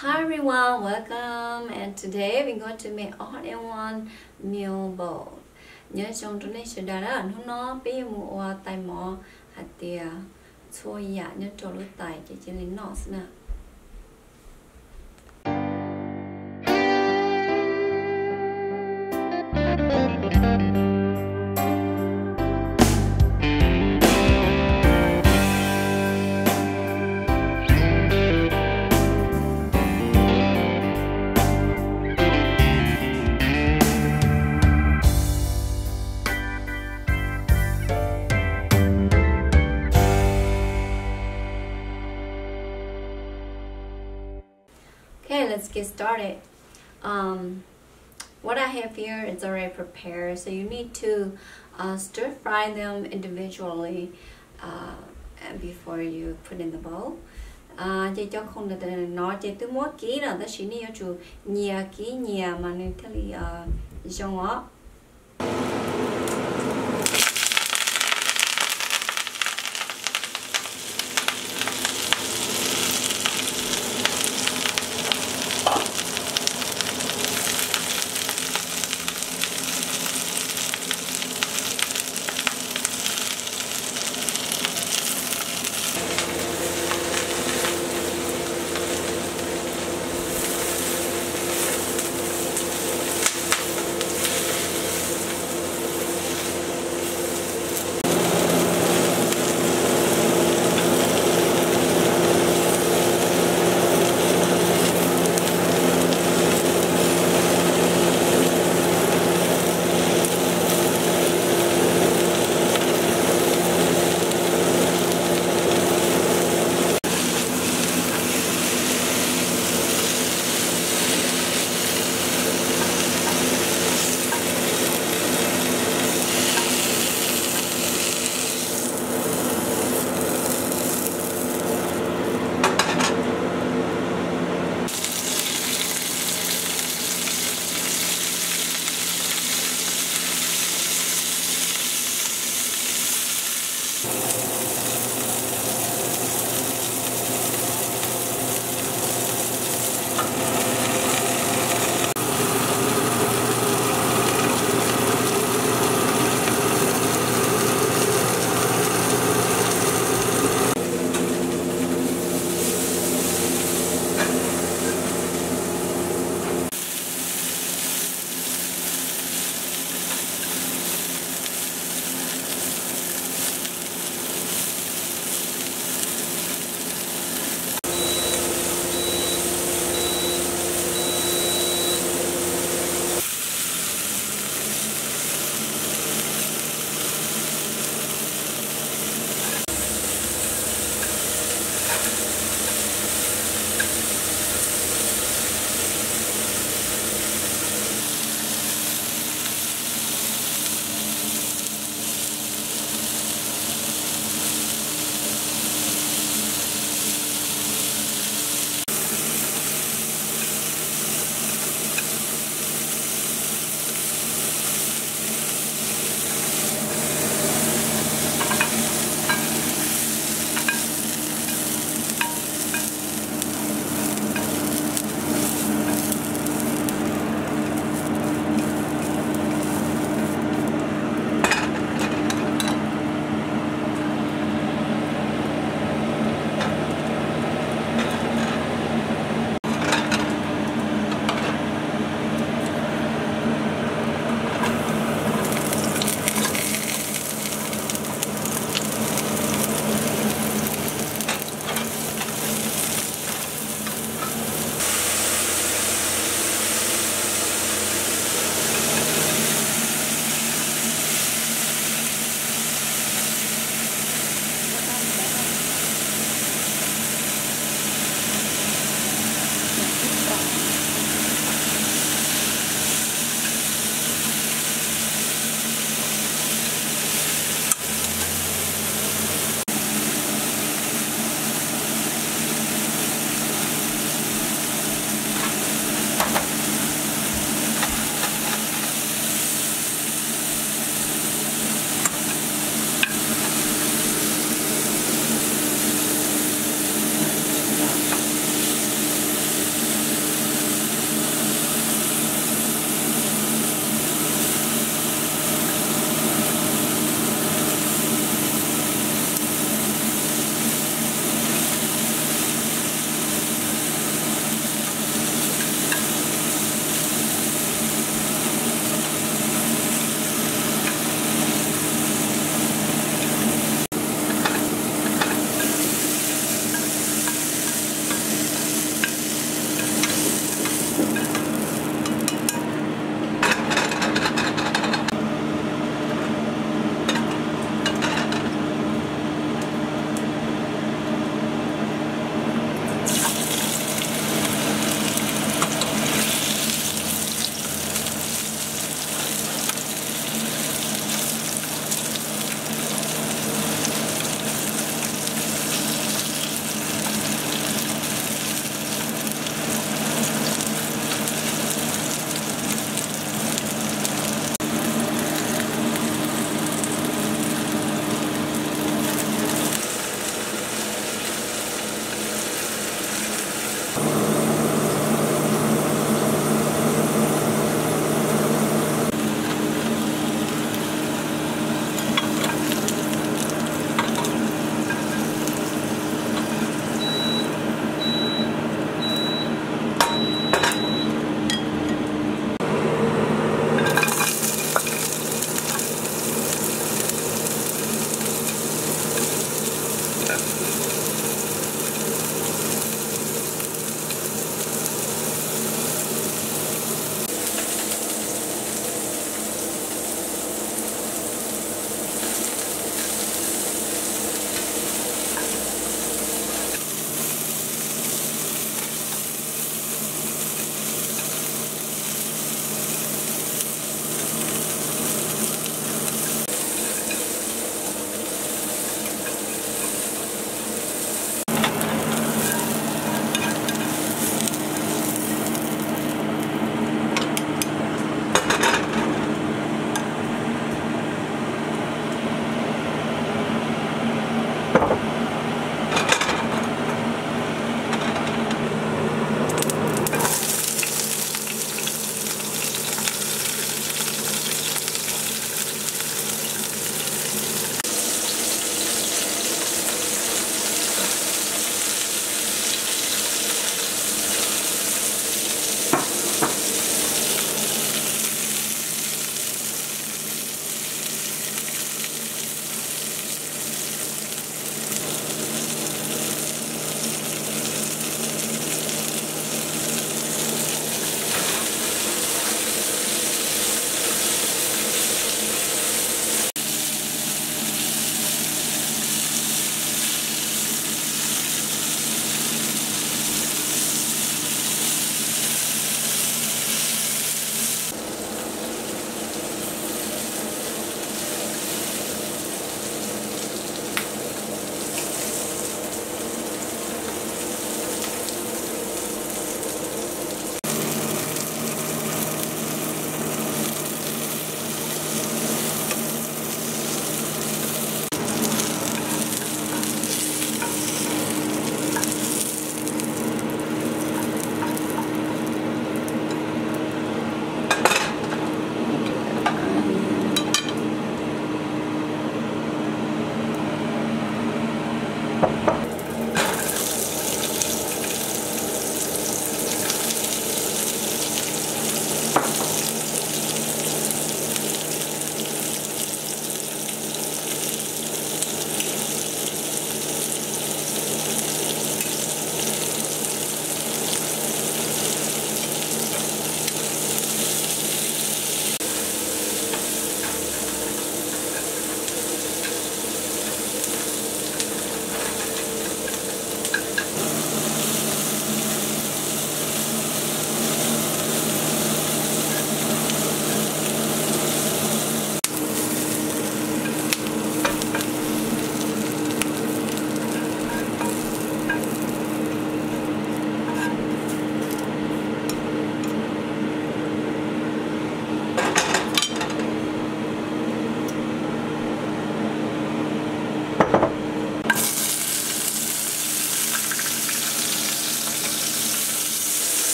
Hi everyone, welcome, and today we're going to make all-in-one meal bowl. Nhớ trong chỗ này sẽ đã là nó bây giờ mua tay mỏ hạt tía xôi dạ nhớ chỗ lúa tay chỉ lên nọ nè. Okay, let's get started. What I have here is already prepared, so you need to stir fry them individually before you put in the bowl. Chị cho không được nói chị từ mỗi ký là ta chỉ need cho nhiều ký nhiều mà nên thế là trong đó.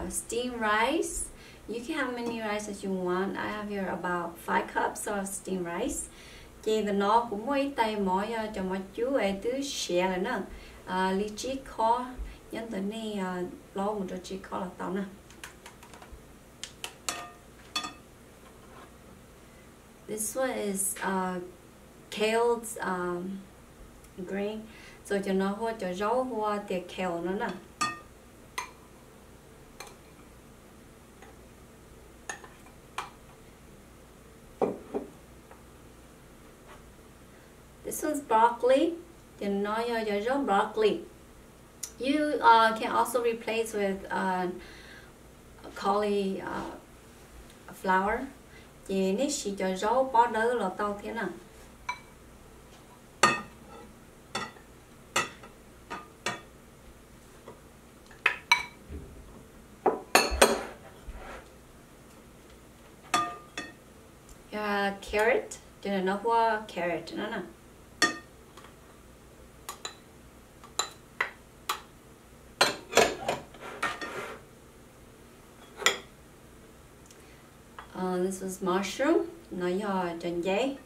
steamed rice. You can have many rice as you want. I have here about 5 cups of steamed rice. Chị thì nó cũng mỗi tay mỗi cho mọi chú ấy tứ xẻ là nó lý trí khó nhân tới này lo một chỗ trí khó là tao nè. This one is kale green. Rồi cho nó hoa cho rau hoa tiệt kale nữa nè. This one's broccoli. Cho nó cho rau broccoli. You can also replace with cauliflower. Chị nếu chỉ cho rau bỏ đỡ là tao thế nào. Carrot, cho nên nó hoa carrot nữa nè. This was mushroom, nó do trần giấy.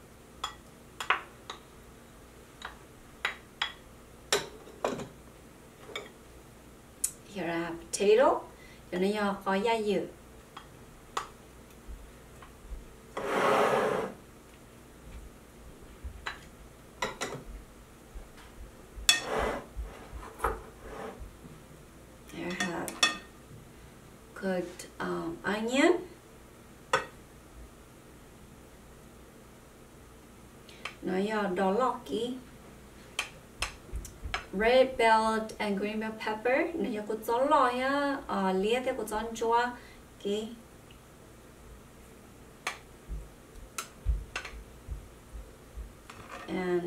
Here I have potato, cho nó do có gia dự. Here I have cooked onion. Nó do đỏ lọc kì. Red bell and green bell pepper. Nó do cột gió lòi á, lia theo cột gió chua kì. And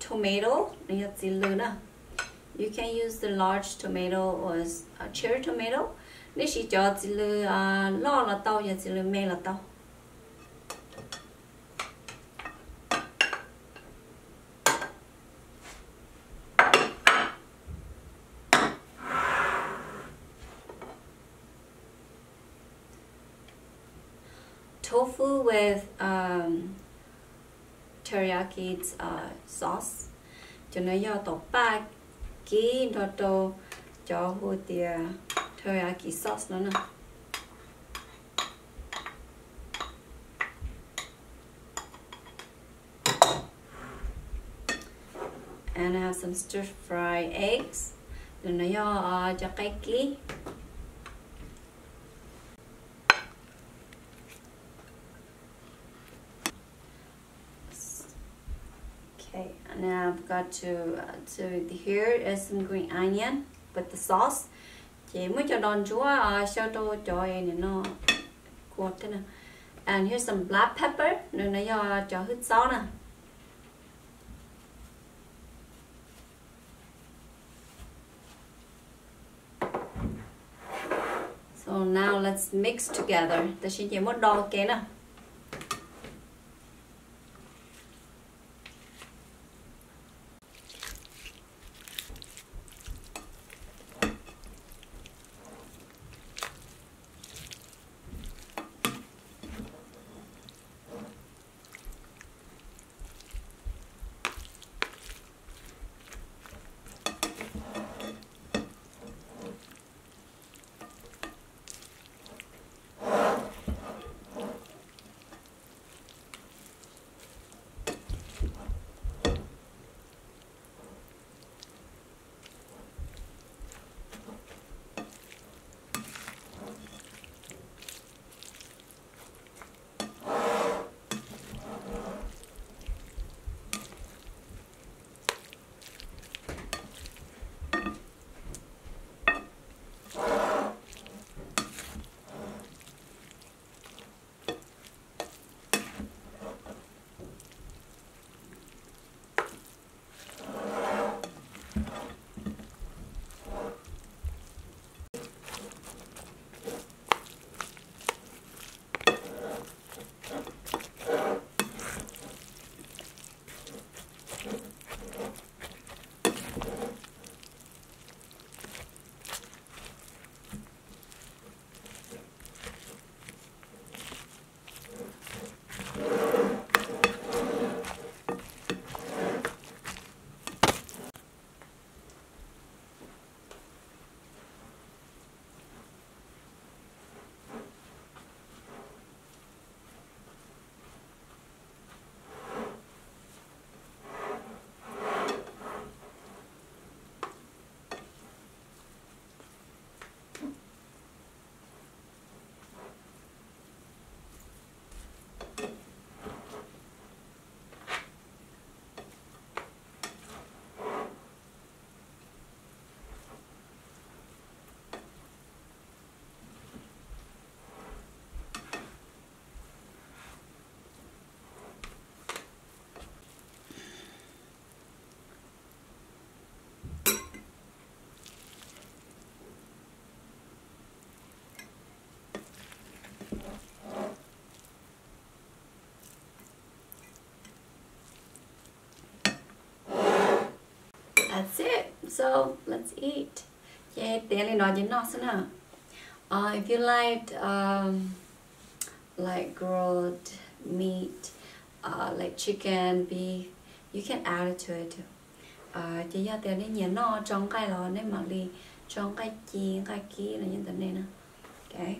tomato. Nó do xí lư nè. You can use the large tomato or cherry tomato. Nếu chỉ cho xí lư lo là tao, và xí lư mê là tao. Tofu with teriyaki sauce. Cho nó do tổ ba ký đó tô cho hô tia teriyaki sauce nữa nè. And I have some stir fry eggs. Cho nó do cho cái ký. Okay, and now I've got to here is some green onion with the sauce. Chị mới cho đòn chúa sao tôi cho này nó cuột thế nào. And here's some black pepper, nên nó cho hít gió nè. So now let's mix together. Ta sẽ chỉ một đo cái nè. That's it. So let's eat. Yeah, if you like grilled meat, like chicken, beef, you can add it to it too. Chỉ giờ tiền đi nhiều nó trong cái lò nên mà đi trong cái chi là như thế này nè. Okay.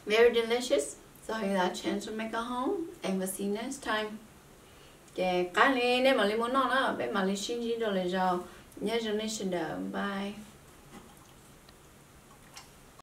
Very delicious. So you got a chance to make a home, and we'll see you next time. Yeah, cái này nếu mà lấy muốn ngon á, bé mà lấy xin gì rồi lấy rau, nhớ cho nên xin đợi. Bye.